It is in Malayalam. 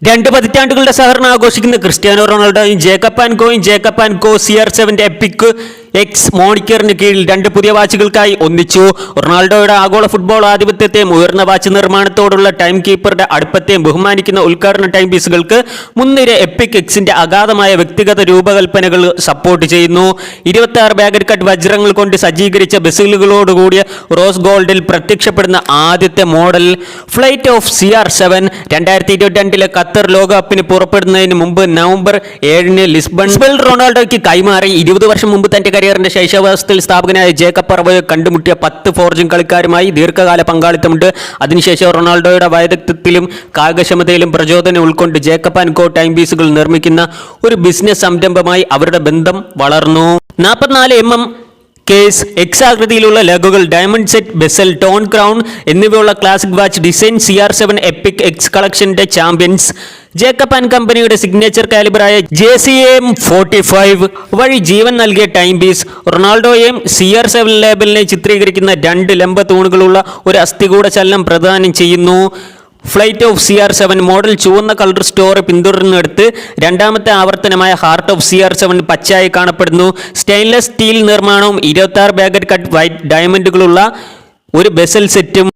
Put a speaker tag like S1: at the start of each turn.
S1: രണ്ട് പതിറ്റാണ്ടുകളുടെ സഹകരണം ആഘോഷിക്കുന്ന ക്രിസ്ത്യാനോ റൊണാൾഡോയും Jacob and Co CR7 epic X മോണിക്കറിന് കീഴിൽ രണ്ട് പുതിയ വാച്ചുകൾക്കായി ഒന്നിച്ചു. റൊണാൾഡോയുടെ ആഗോള ഫുട്ബോൾ ആധിപത്യത്തെയും ഉയർന്ന വാച്ച് നിർമ്മാണത്തോടുള്ള ടൈം കീപ്പറുടെ അടുപ്പത്തെയും ബഹുമാനിക്കുന്ന ഉദ്ഘാടന ടൈം പീസുകൾക്ക് മുൻനിര എപ്പിക് എക്സിന്റെ അഗാധമായ വ്യക്തിഗത രൂപകൽപ്പനകൾ സപ്പോർട്ട് ചെയ്യുന്നു. 26 ബാഗറ്റ് കട്ട് വജ്രങ്ങൾ കൊണ്ട് സജ്ജീകരിച്ച ബെസിലുകളോടുകൂടിയ റോസ് ഗോൾഡിൽ പ്രത്യക്ഷപ്പെടുന്ന ആദ്യത്തെ model flight of CR7 2022 Qatar ലോകകപ്പിന് പുറപ്പെടുന്നതിന് മുമ്പ് നവംബർ 7 ലിസ്ബൺ റൊണാൾഡോയ്ക്ക് കൈമാറി. 20 വർഷം മുമ്പ് തന്റെ കരിയറിന്റെ ശൈശവാസത്തിൽ സ്ഥാപകനായ ജേക്കബ് പറവയെ കണ്ടുമുട്ടിയ 10 ഫോർജിംഗ് കളിക്കാരുമായി ദീർഘകാല പങ്കാളിത്തമുണ്ട്. അതിനുശേഷം റൊണാൾഡോയുടെ വൈദഗ്ധ്യത്തിലും കായികക്ഷമതയിലും പ്രചോദനം ഉൾക്കൊണ്ട് ജേക്കബ് ആൻഡ് കോ ടൈം പീസുകൾ നിർമ്മിക്കുന്ന ഒരു ബിസിനസ് സംരംഭമായി അവരുടെ ബന്ധം വളർന്നു. 44 mm കേസ്, എക്സാകൃതിയിലുള്ള ലഗുകൾ, diamond set, bezel, tone crown എന്നിവയുള്ള classic watch design CR7 epic X കളക്ഷന്റെ ചാമ്പ്യൻസ്. ജേക്കബ് ആൻഡ് കമ്പനിയുടെ സിഗ്നേച്ചർ കാലിബറായ JCM 45 വഴി ജീവൻ നൽകിയ ടൈം പീസ് റൊണാൾഡോയെയും CR7 ലേബലിനെ ചിത്രീകരിക്കുന്ന രണ്ട് ലംബ തൂണുകളുള്ള ഒരു അസ്ഥികൂട ചലനം പ്രദാനം ചെയ്യുന്നു. ഫ്ലൈറ്റ് ഓഫ് CR7 മോഡൽ ചുവന്ന കളർ സ്റ്റോറി പിന്തുടരുന്നിടത്ത് രണ്ടാമത്തെ ആവർത്തനമായ ഹാർട്ട് ഓഫ് CR7 പച്ചയായി കാണപ്പെടുന്നു. സ്റ്റെയിൻലെസ് സ്റ്റീൽ നിർമ്മാണവും 26 ബാഗറ്റ് കട്ട് വൈറ്റ് ഡയമണ്ടുകളുള്ള ഒരു ബെസൽ സെറ്റും